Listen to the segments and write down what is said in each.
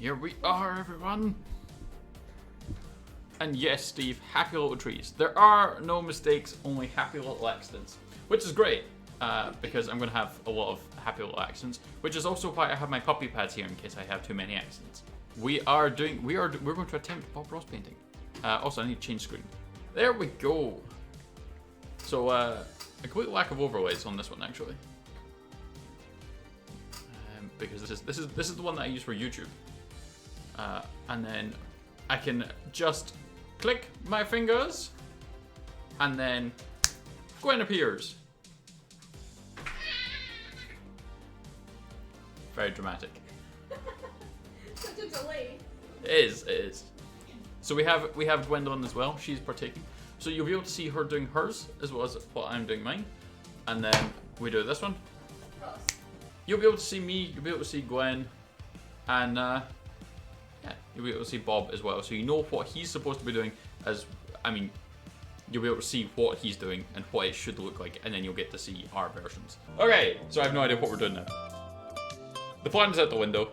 Here we are, everyone. And yes, Steve, happy little trees. There are no mistakes, only happy little accidents, which is great because I'm going to have a lot of happy little accidents, which is also why I have my puppy pads here in case I have too many accidents. We're going to attempt Bob Ross painting. Also, I need to change screen. There we go. So a complete lack of overlays on this one actually, because this is the one that I use for YouTube, and then I can just click my fingers, and then Gwen appears. Very dramatic. Such a delay. It is. So we have Gwendolyn as well. She's partaking. So you'll be able to see her doing hers as well as what I'm doing mine. And then we do this one. Cross. You'll be able to see me, you'll be able to see Gwen, and yeah, you'll be able to see Bob as well. So you know what he's supposed to be doing you'll be able to see what he's doing and what it should look like, and then you'll get to see our versions. Okay, so I have no idea what we're doing now. The plan is out the window.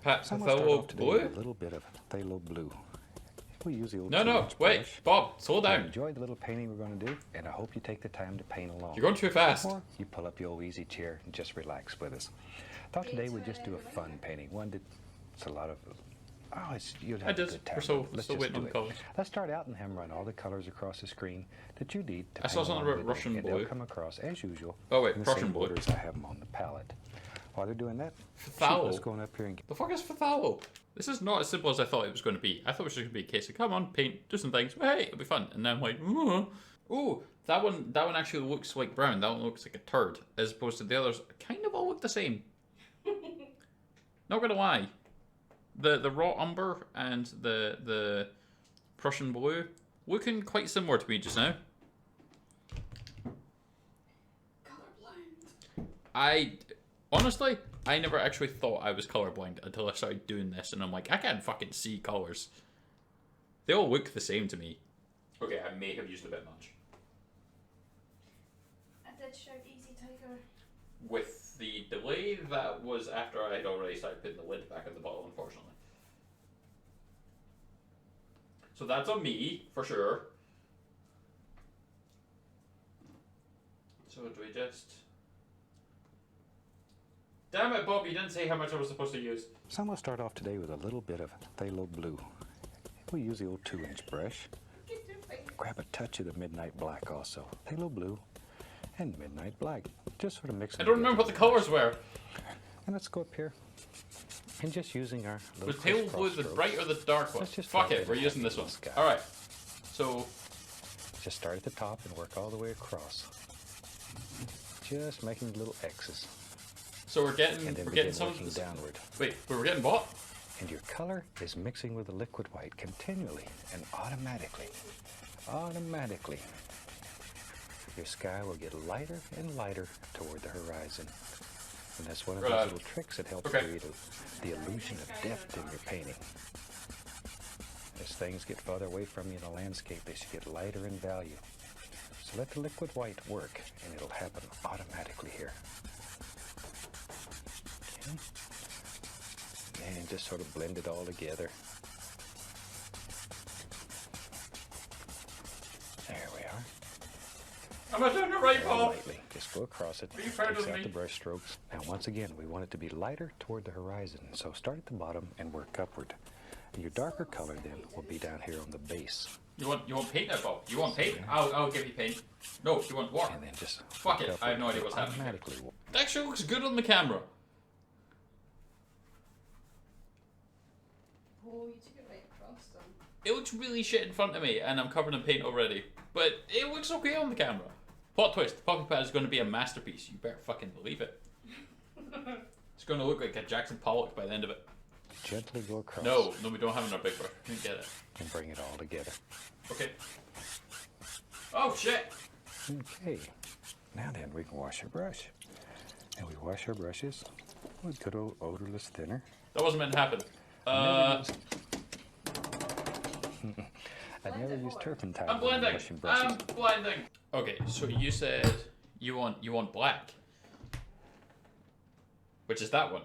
Phthalo blue? A little bit of phthalo blue. We use the old No, wait, Bob, slow down. Enjoy the little painting we're going to do, and I hope you take the time to paint along. You're going too fast. Or you pull up your old easy chair and just relax with us. Thought today we'd just do a fun painting. One that's a lot of... you'd have a good time. We're still waiting on the colors. Let's start out and then run all the colors across the screen that you need to I saw something about Russian and blue. they'll come across as usual. Oh wait, in the Prussian same blue. orders I have them on the palette. While they're doing that, Phthalo. let's go on up here and get... The fuck is phthalo? This is not as simple as I thought it was going to be. I thought it was just going to be a case of come on, paint, do some things. Hey, it'll be fun. And then I'm like, ooh, that one actually looks like brown. That one looks like a turd, as opposed to the others. Kind of all look the same. Not gonna lie, the raw umber and the Prussian blue looking quite similar to me just now. Colorblind. Honestly, I never actually thought I was colorblind until I started doing this, and I'm like, I can't fucking see colors. They all look the same to me. Okay, I may have used a bit much. I did shout easy tiger. With the delay, that was after I had already started putting the lid back on the bottle, unfortunately. So that's on me, for sure. So do we just... Damn it, Bob, you didn't say how much I was supposed to use. So I'm going to start off today with a little bit of phthalo blue. We'll use the old 2-inch brush. Grab a touch of the midnight black also. Phthalo blue and midnight black. Just sort of mix them I don't remember what the colors were. And let's go up here. And just using our little Was pale blue the bright or the dark one? Fuck it, we're using this one. Alright. So... Just start at the top and work all the way across. Just making little X's. So we're getting some of this downward. Wait, we're getting what? And your color is mixing with the liquid white continually and automatically. Automatically. Your sky will get lighter and lighter toward the horizon. And that's one of those little tricks that helps create the illusion of depth in your painting. As things get farther away from you in a landscape, they should get lighter in value. So let the liquid white work, and it'll happen automatically here. Okay. And just sort of blend it all together. There we are. Am I doing it right, Bob? Lightly. Just go across it. Are you proud of out me? the brush strokes. Now, once again, we want it to be lighter toward the horizon. So start at the bottom and work upward. And your darker color then will be down here on the base. You want paint now, Bob? You want paint? I'll give you paint. No, you want water. And then just fuck it. I have no idea what's happening. It actually looks good on the camera. Oh, you took it right across them. It looks really shit in front of me, and I'm covered in paint already. But it looks okay on the camera. Plot twist: the puppy pad is going to be a masterpiece. You better fucking believe it. It's going to look like a Jackson Pollock by the end of it. Gently go across. No, we don't have it in our big brush. We can get it. And bring it all together. Okay. Oh shit! Okay. Now then, we can wash our brush. And we wash our brushes with good old odorless thinner. That wasn't meant to happen. I'd never use turpentine. I'm blending. I'm blending. Okay, so you said you want black, which is that one.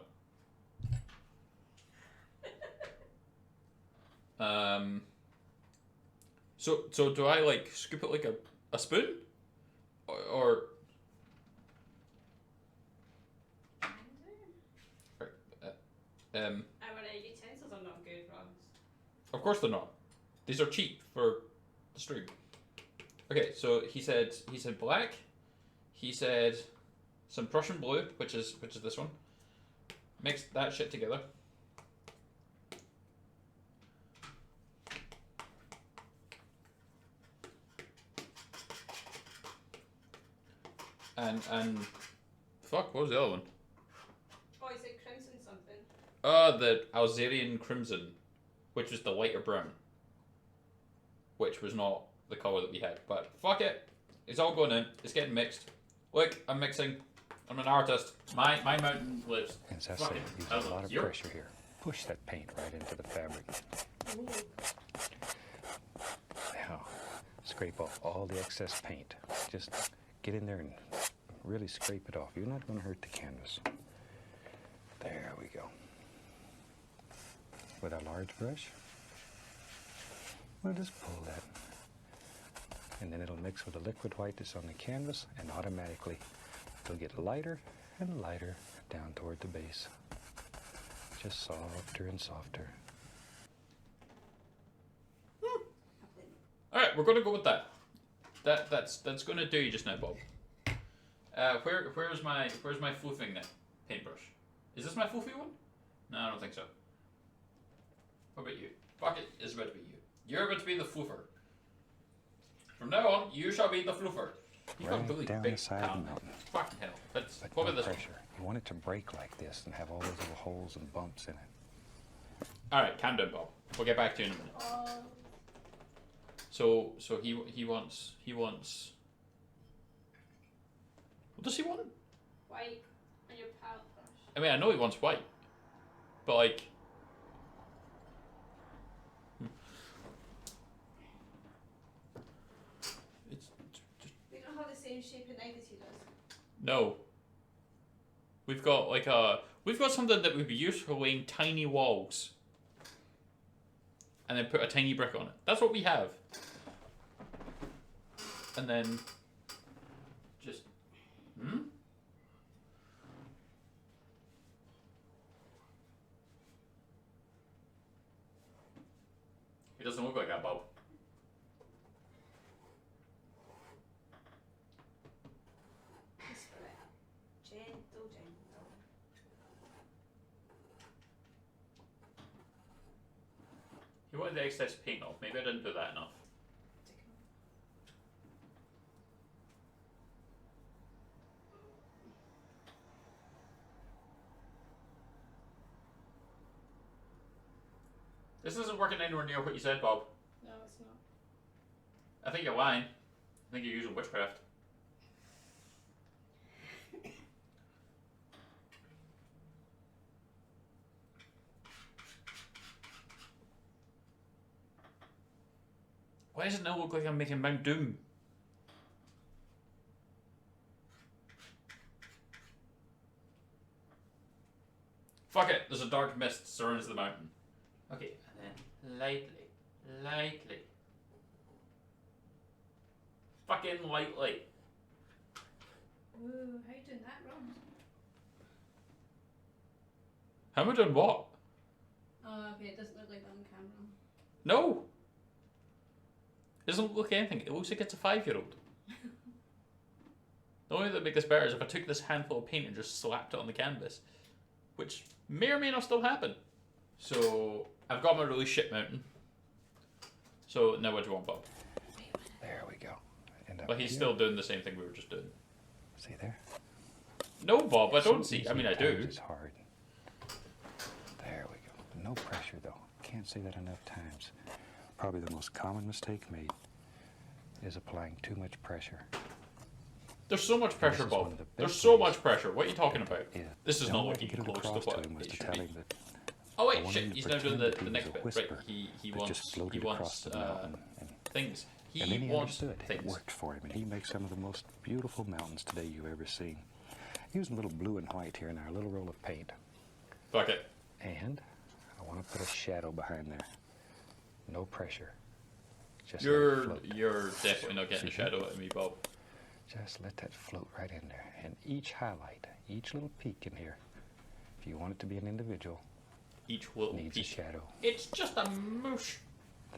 So do I like scoop it like a spoon, or Utensils are not good, Ross. of course they're not. These are cheap for the stream. Okay, so he said black. He said some Prussian blue, which is this one. Mix that shit together. And fuck, what was the other one? Oh, is it crimson something? The Alzerian crimson, which was the lighter brown. Which was not the colour that we had. But fuck it. It's all going in. It's getting mixed. Look, I'm mixing. I'm an artist. My mountain lives. As I said, use a lot of pressure here. Push that paint right into the fabric. Ooh. Now, scrape off all the excess paint. Just get in there and really scrape it off. You're not going to hurt the canvas. There we go. With our large brush, we'll just pull that. And then it'll mix with the liquid white that's on the canvas, and automatically it'll get lighter and lighter down toward the base. Just softer and softer. Alright, we're gonna go with that. That's gonna do just now, Bob. Where's my floofing paintbrush? Is this my floofy one? No, I don't think so. What about you? Fuck it, it's about to be you. You're about to be the floofer. From now on, you shall be the floofer. You've got a really down big the side of the palm. mountain. Fucking hell. Let's But what no about this one? pressure. You want it to break like this and have all those little holes and bumps in it. Alright, calm down, Bob. We'll get back to you in a minute. Oh. So he wants what does he want? White and your palette brush. I mean, I know he wants white, but like, it's just We don't have the same shape of knife as he does. no. We've got something that would be used for laying tiny walls, and then put a tiny brick on it. That's what we have, and then just It doesn't look like that, Bob. Whisper it. Gentle, gentle. You wanted the excess paint off. Maybe I didn't do that enough. Take it off. This isn't working anywhere near what you said, Bob. No, it's not. I think you're lying. I think you're using witchcraft. Why does it now look like I'm making Mount Doom? Fuck it, there's a dark mist surrounds the mountain. Okay, and then lightly. Fucking lightly. Ooh, how you doing that wrong? How am I doing what? Oh, okay, it doesn't look like that on camera. No! It doesn't look anything. It looks like it's a 5-year-old. The only thing that would make this better is if I took this handful of paint and just slapped it on the canvas, which may or may not still happen. So I've got my really shit mountain. So now what do you want, Bob? There we go. And up But he's here. still doing the same thing we were just doing. See there? No, Bob, I So don't see. I easy, mean, I at times do. It's hard. There we go. No pressure though. Can't say that enough times. Probably the most common mistake made is applying too much pressure. There's so much pressure, This is one Bob. of the There's best so ways much pressure. What are you talking about? Yeah. This is The not only way to looking get it close to across what him was it to should tell be. him that Oh I wait, wanted shit! him to He's now doing pretend the that next he bit. was a Right? whisper He that wants just floated across the mountain, and things. then he wants understood. It things. worked for him, and he makes some of the most beautiful mountains today you've ever seen. Using a little blue and white here in our little roll of paint. Fuck it. And I want to put a shadow behind there. No pressure. Just let it float. You're definitely not getting a See? shadow out of me, Bob. Just let that float right in there. And each highlight, each little peak in here, if you want it to be an individual, Each little needs peak. a shadow. It's just a moosh.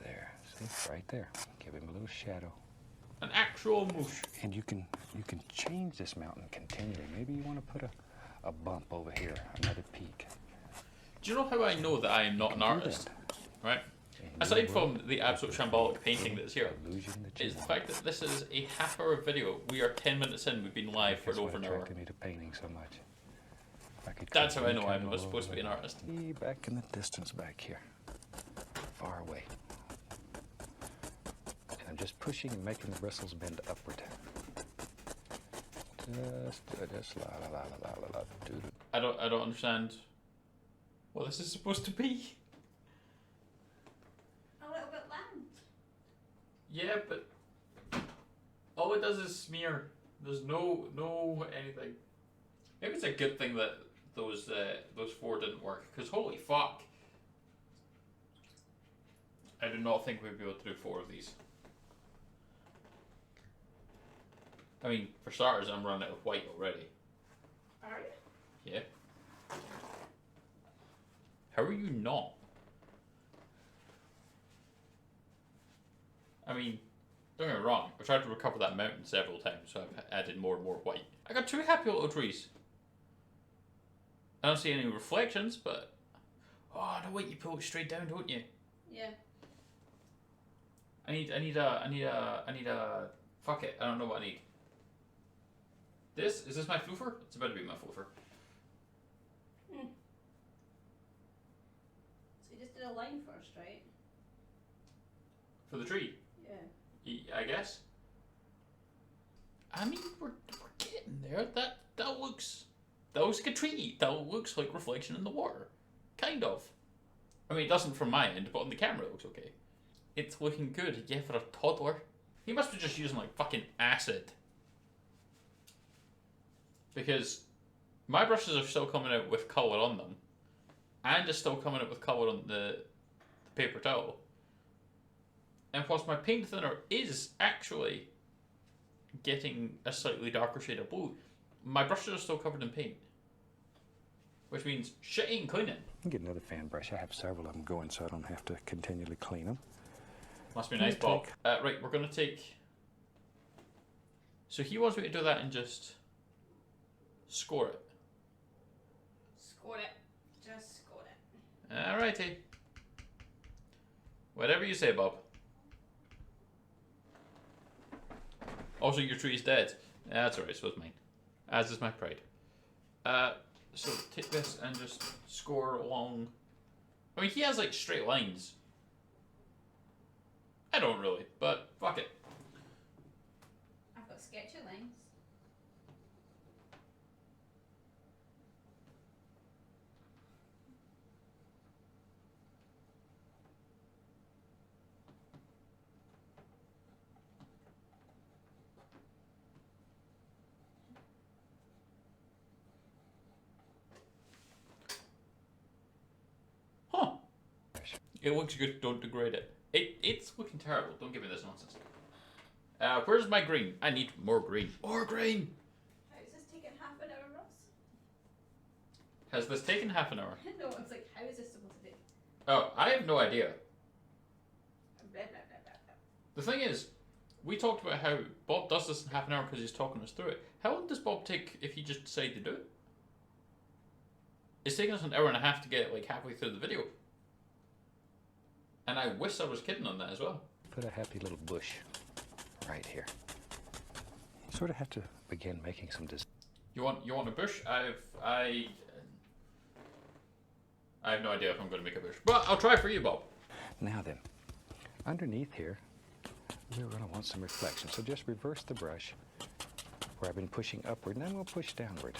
There, see, right there. Give him a little shadow. An actual moosh. And you can change this mountain continually. Maybe you want to put a bump over here, another peak. Do you know how I know that I am not an artist? Right? And Aside you will from the absolute shambolic painting that's here, illusion that you is the want. fact that this is a half-hour video. We are 10 minutes in. We've been live for That's over what an hour. attracted me to painting so much. I could That's how I continue know I'm coming all supposed to over be an the- artist. Way back in the distance back here, far away. And I'm just pushing and making the bristles bend upward. Just la la la la la la doo. I don't understand what this is supposed to be. A little bit land. Yeah, but all it does is smear. There's no anything. Maybe it's a good thing that those 4 didn't work, because holy fuck, I do not think we'd be able to do 4 of these. I mean, for starters, I'm running out of white already. Are you? Yeah. How are you not? I mean, don't get me wrong, I've tried to recover that mountain several times, so I've added more and more white. I got 2 happy little trees. I don't see any reflections, but... Oh, no, wait, you pull it straight down, don't you? Yeah. I need a... Fuck it, I don't know what I need. Is this my floofer? It's about to be my floofer. So you just did a line first, right? For the tree, Yeah. I guess. I mean, we're getting there. That looks like a tree. That looks like reflection in the water. Kind of. I mean, it doesn't from my end, but on the camera it looks okay. It's looking good, yeah, for a toddler. He must be just using, like, fucking acid. Because my brushes are still coming out with colour on them. And it's still coming out with colour on the paper towel. And whilst my paint thinner is actually getting a slightly darker shade of blue, my brushes are still covered in paint. Which means shit ain't cleaning. You can get another fan brush. I have several of them going, so I don't have to continually clean them. Must be nice, Bob. Right, we're going to take... So he wants me to do that and just score it. Score it. Just score it. Alrighty. Whatever you say, Bob. Also, your tree's dead. That's alright, so is mine. As is my pride. So take this and just score along. I mean, he has like straight lines. I don't really, but fuck it. I've got sketchy lines. Huh. It looks good, don't degrade it. It's looking terrible, don't give me this nonsense. Where's my green? I need more green. More green! How is this taking half an hour, Ross? Has this taken half an hour? No, it's like, how is this supposed to be? Oh, I have no idea. Blah, blah, blah, blah, blah. The thing is, we talked about how Bob does this in half an hour because he's talking us through it. How long does Bob take if you just decide to do it? It's taking us an hour and a half to get like halfway through the video. And I wish I was kidding on that as well. Put a happy little bush right here. You sort of have to begin making some design. You want a bush? I have no idea if I'm going to make a bush, but I'll try for you, Bob. Now then, underneath here, we're going to want some reflection. So just reverse the brush where I've been pushing upward, and then we'll push downward.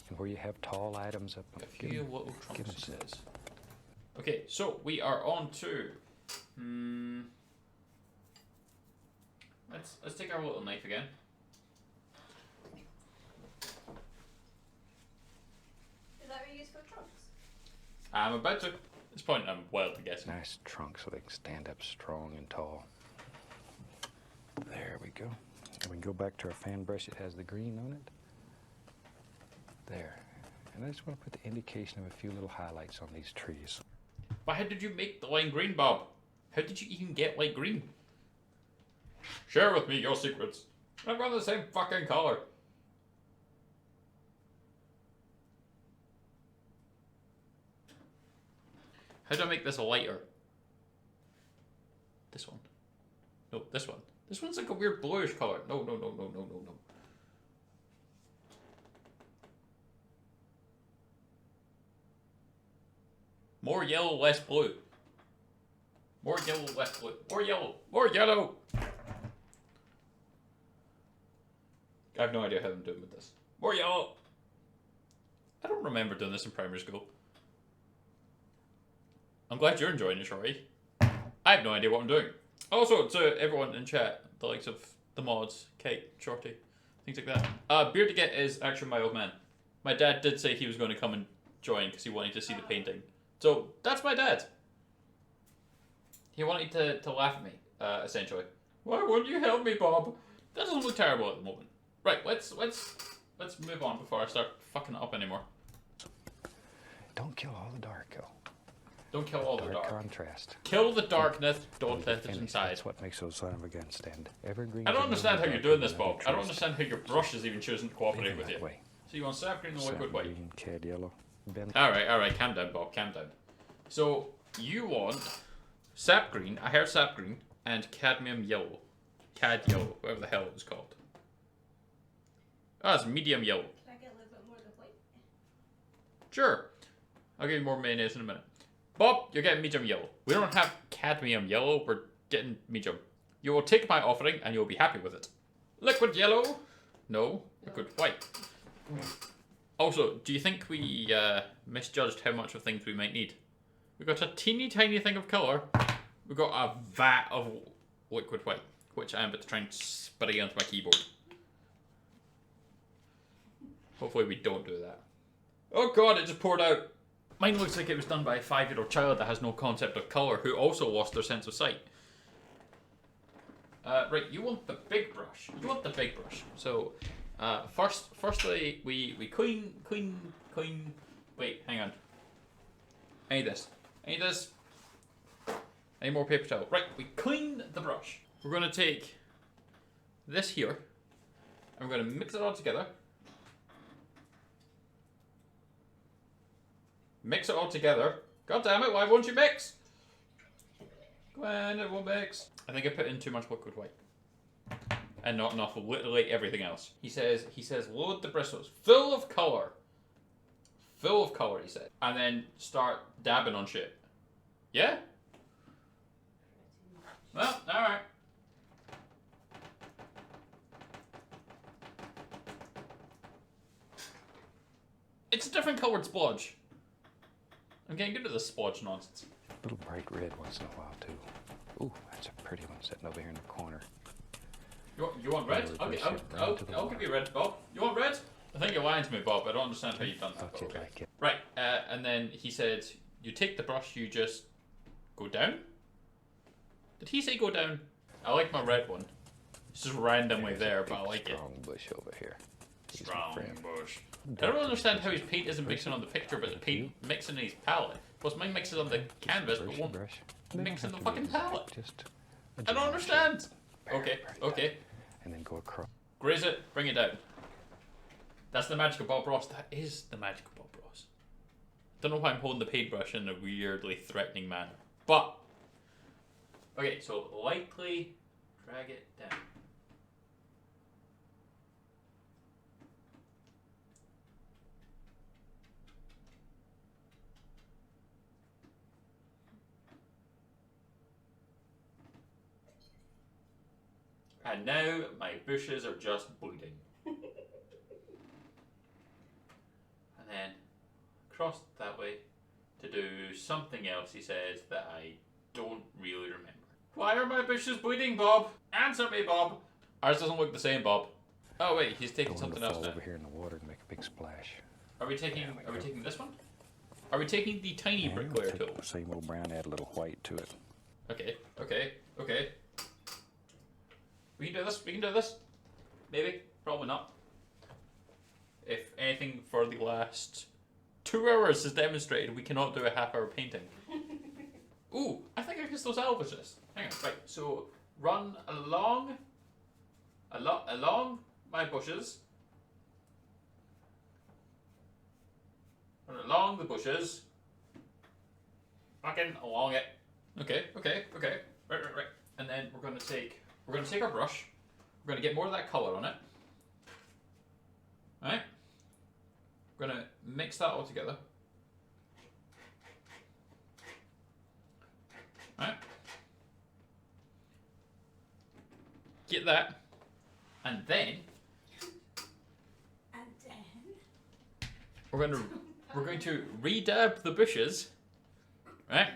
And where you have tall items up, A few little give trunks, them it says. Okay, so we are on to. Let's take our little knife again. Is that what you use for trunks? I'm about to. At this point, I'm wildly guessing. Nice trunk so they can stand up strong and tall. There we go. And we can go back to our fan brush. It has the green on it. There. And I just want to put the indication of a few little highlights on these trees. But how did you make the lime green, Bob? How did you even get light green? Share with me your secrets. I've got the same fucking color. How do I make this lighter? This one. No, this one. This one's like a weird bluish color. No. More yellow, less blue. More yellow, less blue. More yellow. More yellow. I have no idea how I'm doing with this. More yellow. I don't remember doing this in primary school. I'm glad you're enjoying it, Shorty. I have no idea what I'm doing. Also, to everyone in chat, the likes of the mods, Kate, Shorty, things like that. Beard to Get is actually my old man. My dad did say he was going to come and join because he wanted to see the painting. So, that's my dad. He wanted to laugh at me, essentially. Why won't you help me, Bob? That doesn't look terrible at the moment. Right, let's move on before I start fucking it up anymore. Don't kill all the dark, though. Don't kill all the dark. Contrast. Kill the darkness, don't let it inside. That's what makes those son of a gun stand evergreen. I don't understand how you're doing this, Bob. I don't understand how your brush is even choosing to cooperate with you. Way. So you want sap green and liquid white? Green, cad yellow. Alright, calm down, Bob, calm down. So, you want sap green, I heard sap green, and cadmium yellow. Cad yellow, whatever the hell it was called. Ah, it's medium yellow. Can I get a little bit more of the white? Sure. I'll give you more mayonnaise in a minute. Bob, you're getting medium yellow. We don't have cadmium yellow, we're getting medium. You will take my offering and you'll be happy with it. Liquid yellow? No, liquid white. Also, do you think we misjudged how much of things we might need? We've got a teeny tiny thing of colour. We've got a vat of liquid white, which I am about to try and spray onto my keyboard. Hopefully we don't do that. Oh god, it just poured out. Mine looks like it was done by a 5-year-old child that has no concept of colour, who also lost their sense of sight. Right, you want the big brush. You want the big brush. So, firstly, we clean. Wait, hang on. I need this. I need more paper towel. Right, we clean the brush. We're going to take this here, and we're going to mix it all together. Mix it all together. God damn it, why won't you mix? Go on, it won't mix. I think I put in too much liquid white. And not enough of literally everything else. He says, load the bristles. Full of colour. Full of colour, he said. And then start dabbing on shit. Yeah? Well, alright. It's a different coloured splodge. I'm getting good at this splodge nonsense. A little bright red once in a while, too. Ooh, that's a pretty one sitting over here in the corner. You want red? I'll give you red, Bob. You want red? I think you're lying to me, Bob. I don't understand how you've done that. Okay. Okay. Right, and then he said, you take the brush, you just go down? Did he say go down? I like my red one. It's just randomly there, but I like it. Strong bush over here. Strong bush. I don't understand how his paint isn't mixing on the picture, but the paint mixing in his palette. Plus mine mixes on the canvas, but won't mix in the fucking palette. I don't understand. Okay. And then go across. Graze it, bring it down. That's the magic of Bob Ross. That is the magic of Bob Ross. Don't know why I'm holding the paintbrush in a weirdly threatening manner. But, okay, so lightly drag it down. And now my bushes are just bleeding. And then across that way to do something else, he says, that I don't really remember. Why are my bushes bleeding, Bob? Answer me, Bob. Ours doesn't look the same, Bob. Oh wait, he's taking something else now. Over here in the water and make a big splash. Are we taking this one? Are we taking the tiny And we'll bricklayer take tool? the same old brown, add a little white to it. Okay, okay, okay. We can do this, we can do this. Maybe, probably not. If anything for the last 2 hours has demonstrated, we cannot do a half-hour painting. Ooh, I think I can still salvage this. Hang on, right, so run along my bushes. Run along the bushes. Fucking along it. Okay, okay, okay. Right. And then we're gonna take our brush. We're gonna get more of that colour on it. Alright? We're gonna mix that all together. Alright? Get that. And then we're going to redab the bushes, right?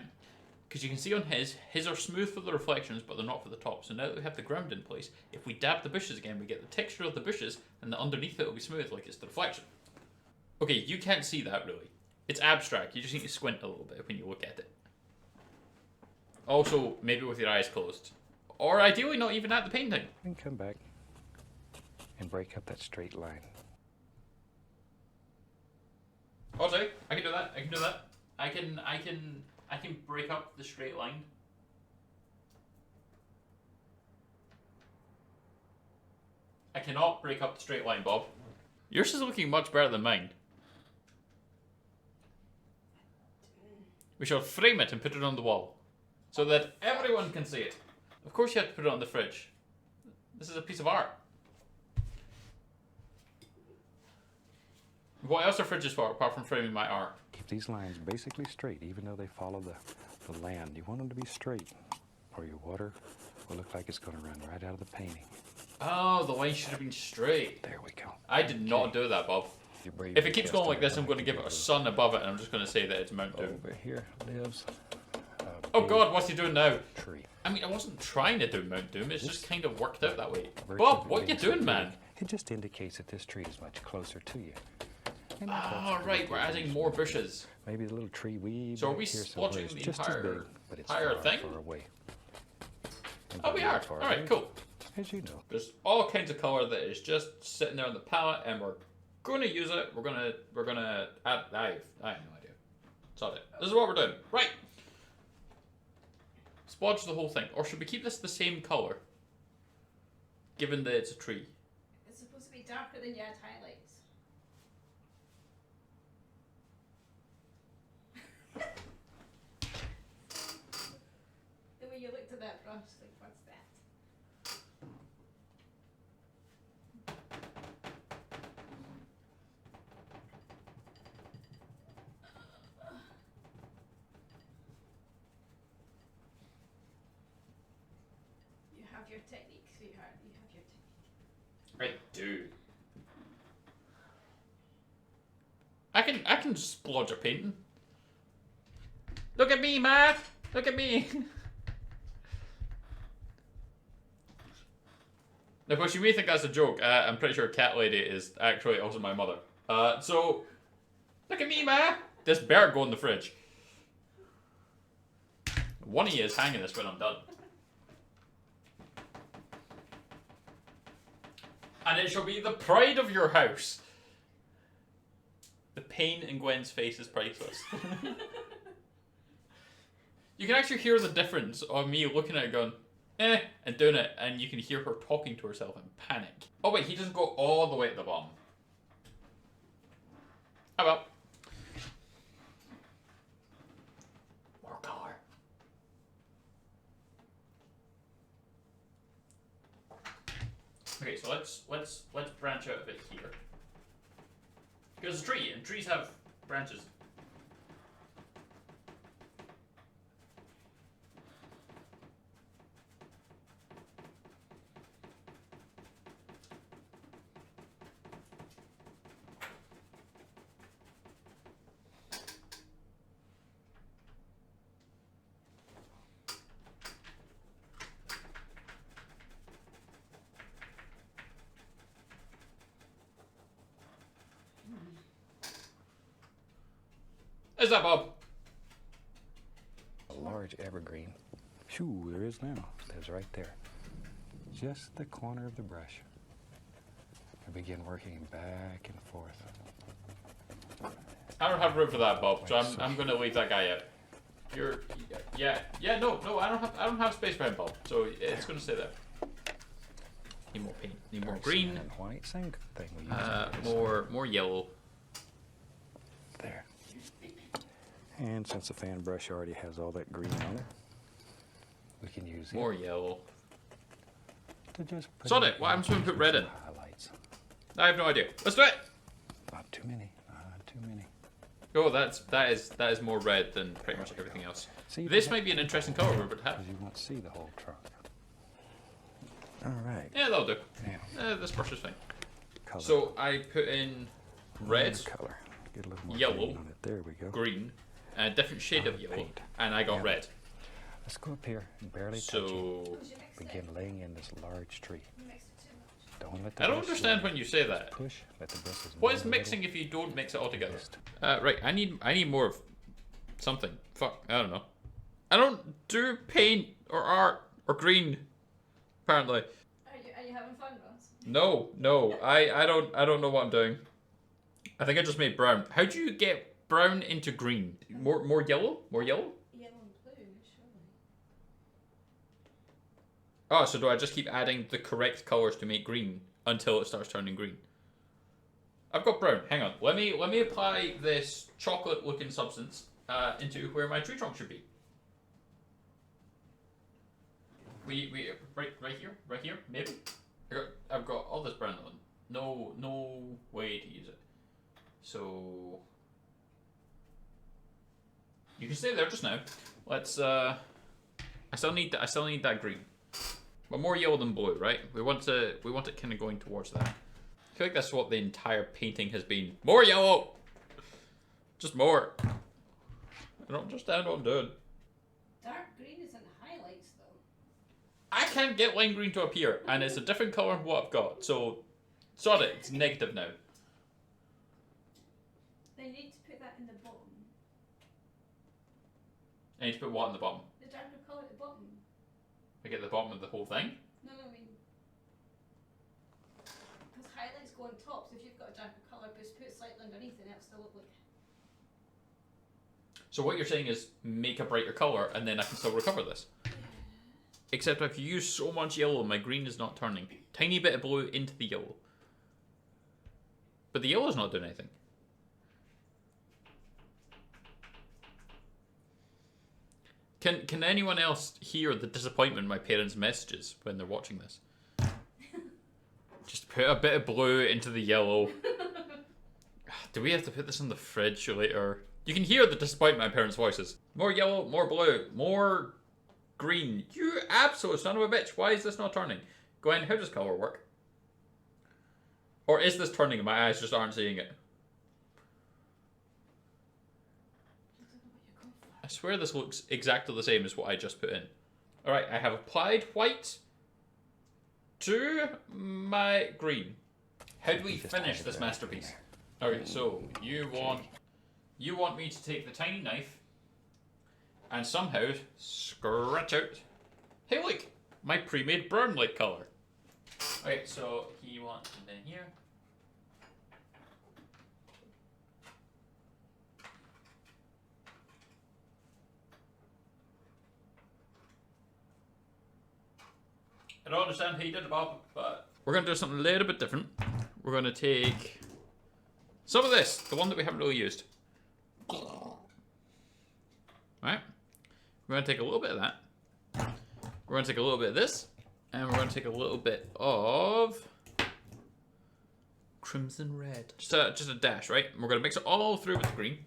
Because you can see on his are smooth for the reflections, but they're not for the top. So now that we have the ground in place, if we dab the bushes again, we get the texture of the bushes, and the underneath it will be smooth like it's the reflection. Okay, you can't see that really. It's abstract. You just need to squint a little bit when you look at it. Also, maybe with your eyes closed. Or ideally not even at the painting. And come back and break up that straight line. Oh, sorry. I can do that. I can do that. I can break up the straight line. I cannot break up the straight line, Bob. Yours is looking much better than mine. We shall frame it and put it on the wall, so that everyone can see it. Of course you have to put it on the fridge. This is a piece of art. What else are fridges for, apart from framing my art? Keep these lines basically straight, even though they follow the land. You want them to be straight, or your water will look like it's going to run right out of the painting. Oh, the line should have been straight. There we go. I did not do that, Bob. If it keeps going like this, I'm going to give it a sun above it, and I'm just going to say that it's Mount Doom. Over here lives Oh God, what's he doing now? tree. I mean, I wasn't trying to do Mount Doom, it's just kind of worked out that way. Virtue Bob, of what you being so doing, man? big, It just indicates that this tree is much closer to you. And Oh, that's right, we're adding more bushes. Maybe the little tree weed. So are back we here somewhere splotching is the just as entire- big, but it's entire far, thing? far away. And Oh, we very are. far Alright, away, cool. As you know. There's all kinds of color that is just sitting there on the palette, and we're going to use it. We're gonna add. I have no idea. That's it. This is what we're doing. Right. Splodge the whole thing, or should we keep this the same color? Given that it's a tree. It's supposed to be darker than you add highlights. The way you looked at that brush, like, what's that? You have your technique, sweetheart. You have your technique. I do. I can splodge a painting. Look at me, man! Look at me! Now, of course, you may think that's a joke. I'm pretty sure Cat Lady is actually also my mother. So, look at me, man! This bear go in the fridge. One of you is hanging this when I'm done. And it shall be the pride of your house. The pain in Gwen's face is priceless. You can actually hear the difference of me looking at it going, eh, and doing it, and you can hear her talking to herself in panic. Oh wait, he doesn't go all the way at the bottom. Oh well. More color. Okay, so let's branch out a bit here. Because it's a tree, and trees have branches. Is that Bob? A large evergreen. Shoo, there is now. There's right there. Just the corner of the brush. I begin working back and forth. I don't have room for that, Bob, so I'm gonna leave that guy out. Yeah, no, I don't have space for him, Bob, so it's gonna stay there. Need more paint, need more green. And white, same thing we used. More yellow. There. And since the fan brush already has all that green on it, we can use more it yellow. to just put Sod it, why am I supposed to put red in? Highlights. I have no idea. Let's do it! Not too many, not too many. Oh, that is more red than pretty much everything else. See, This might be an interesting color we would have. because you won't see the whole trunk. All right. Yeah, that'll do. Now, This brush is fine. color. So I put in red, Color. Get a little more yellow, green on it. There we go. green, and a different shade of yellow, paint. and I got Yeah. red. Let's go up here and barely touch it. So Did you mix Begin laying in this large tree. it? You mixed it too much. Don't let the I don't brush understand slide. when you say that. Push. Let the bristles What bend is a little. mixing if you don't mix it all together? Twist. Right, I need more of something. Fuck, I don't know. I don't do paint or art or green. Apparently, Are you having fun, Ross? no. I don't know what I'm doing. I think I just made brown. How do you get brown into green? More yellow? More yellow? Yellow and blue, surely. Oh, so do I just keep adding the correct colors to make green until it starts turning green? I've got brown. Hang on. Let me apply this chocolate-looking substance into where my tree trunk should be. We right here, maybe. I've got all this brown on. No way to use it. So you can stay there just now. Let's. I still need that green, but more yellow than blue, right? We want it kind of going towards that. I feel like that's what the entire painting has been. More yellow, just more. I don't understand what I'm doing. Dark green is in the highlights, though. I can't get lime green to appear, and it's a different color than what I've got. So, sod it. It's negative now. Then you need to put that in the bottom. I need to put what in the bottom? The darker colour at the bottom. I get the bottom of the whole thing. No, I mean. Because highlights go on top, so if you've got a darker colour, just put it slightly underneath and it'll still look like. So what you're saying is make a brighter color, and then I can still recover this. Except if you use so much yellow, my green is not turning. Tiny bit of blue into the yellow. But the yellow's not doing anything. Can anyone else hear the disappointment in my parents' messages when they're watching this? Just put a bit of blue into the yellow. Do we have to put this in the fridge later? You can hear the disappointment in my parents' voices. More yellow, more blue, more green. You absolute son of a bitch. Why is this not turning? Gwen, how does color work? Or is this turning and my eyes just aren't seeing it? I swear this looks exactly the same as what I just put in. Alright, I have applied white to my green. How do we finish this masterpiece? Okay, so you want me to take the tiny knife and somehow scratch out. Hey look, my pre-made brown light color. Okay, so he wants it in here. I don't understand how you did it, Bob, but we're going to do something a little bit different. We're going to take some of this, the one that we haven't really used. Right? We're going to take a little bit of that. We're going to take a little bit of this. And we're going to take a little bit of crimson red. Just a dash, right? And we're going to mix it all through with the green.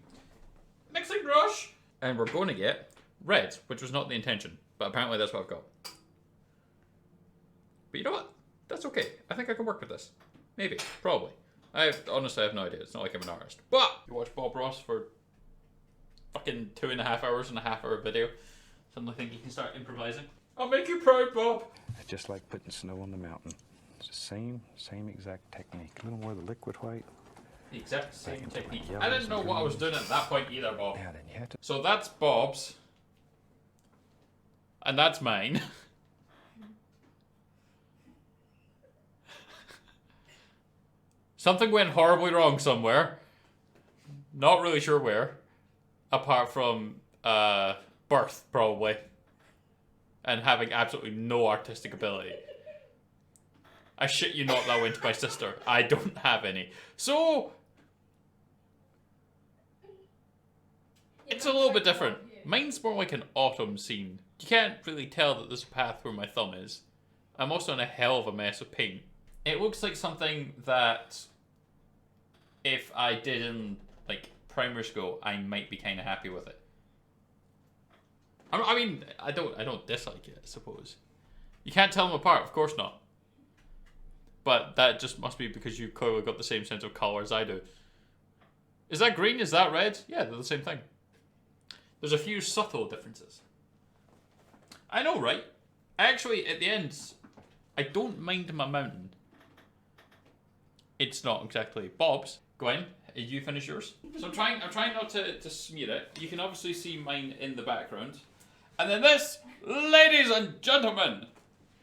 Mixing brush! And we're going to get red, which was not the intention. But apparently that's what I've got. But you know what? That's okay. I think I can work with this. Maybe. Probably. Honestly, I have no idea. It's not like I'm an artist. But you watch Bob Ross for fucking 2.5 hours and a half-hour video. Suddenly think you can start improvising. I'll make you proud, Bob. It's just like putting snow on the mountain. It's the same exact technique. A little more of the liquid white. The exact same into my technique. yellows I didn't know and what I was greens. doing at that point either, Bob. Now then, you have to. So that's Bob's. And that's mine. Something went horribly wrong somewhere. Not really sure where. Apart from birth, probably. And having absolutely no artistic ability. I shit you not, that went to my sister. I don't have any. So, it's a little bit different. Mine's more like an autumn scene. You can't really tell that there's a path where my thumb is. I'm also in a hell of a mess of paint. It looks like something that if I did in like primary school, I might be kind of happy with it. I mean, I don't dislike it, I suppose. You can't tell them apart, of course not. But that just must be because you've clearly got the same sense of colour as I do. Is that green? Is that red? Yeah, they're the same thing. There's a few subtle differences. I know, right? Actually, at the end, I don't mind my mountain. It's not exactly Bob's. Gwen, you finish yours? So I'm trying not to smear it. You can obviously see mine in the background. And then this, ladies and gentlemen,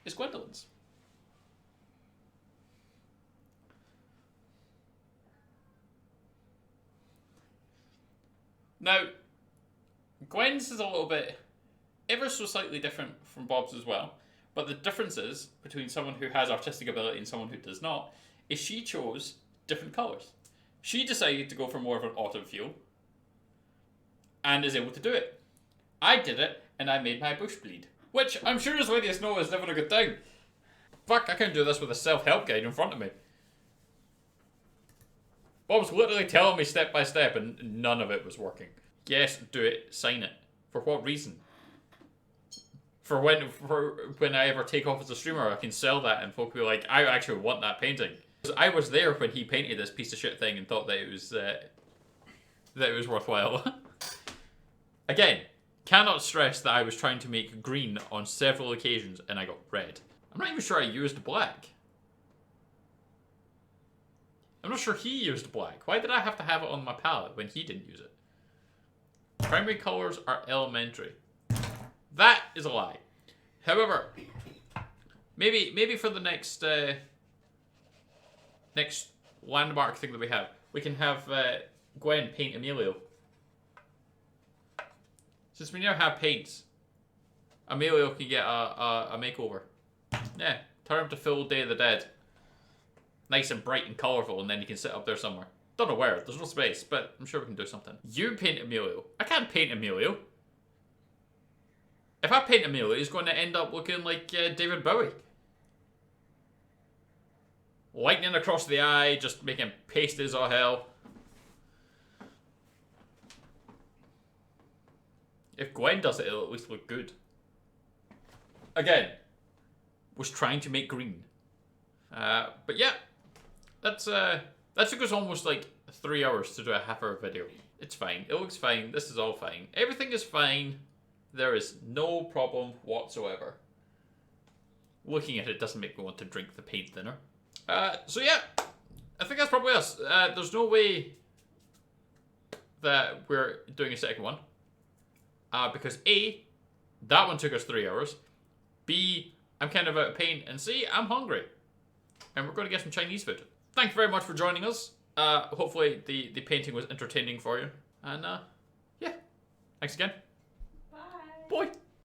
is Gwendolyn's. Now, Gwen's is a little bit, ever so slightly different from Bob's as well. But the differences between someone who has artistic ability and someone who does not is she chose different colours. She decided to go for more of an autumn feel and is able to do it. I did it and I made my bush bleed, which I'm sure as ladies know is never a good thing. Fuck, I can't do this with a self-help guide in front of me. Bob's literally telling me step by step and none of it was working. Yes, do it, sign it. For what reason? For when I ever take off as a streamer, I can sell that and folk will be like, I actually want that painting. I was there when he painted this piece of shit thing and thought that it was worthwhile. Again, cannot stress that I was trying to make green on several occasions and I got red. I'm not even sure I used black. I'm not sure he used black. Why did I have to have it on my palette when he didn't use it? Primary colors are elementary. That is a lie. However, maybe for the next next landmark thing that we can have Gwen paint Emilio. Since we now have paints, Emilio can get a makeover. Yeah, turn him to full Day of the Dead. Nice and bright and colourful, and then he can sit up there somewhere. Don't know where, there's no space, but I'm sure we can do something. You paint Emilio. I can't paint Emilio. If I paint Emilio, he's going to end up looking like David Bowie. Lightning across the eye, just making pasty as all hell. If Gwen does it, it'll at least look good. Again, was trying to make green. But yeah, that took us almost like 3 hours to do a half-hour video. It's fine. It looks fine. This is all fine. Everything is fine. There is no problem whatsoever. Looking at it doesn't make me want to drink the paint thinner. So yeah, I think that's probably us. There's no way that we're doing a second one. Because A, that one took us 3 hours. B, I'm kind of out of paint. And C, I'm hungry. And we're going to get some Chinese food. Thank you very much for joining us. Hopefully the painting was entertaining for you. And yeah, thanks again. Bye. Bye.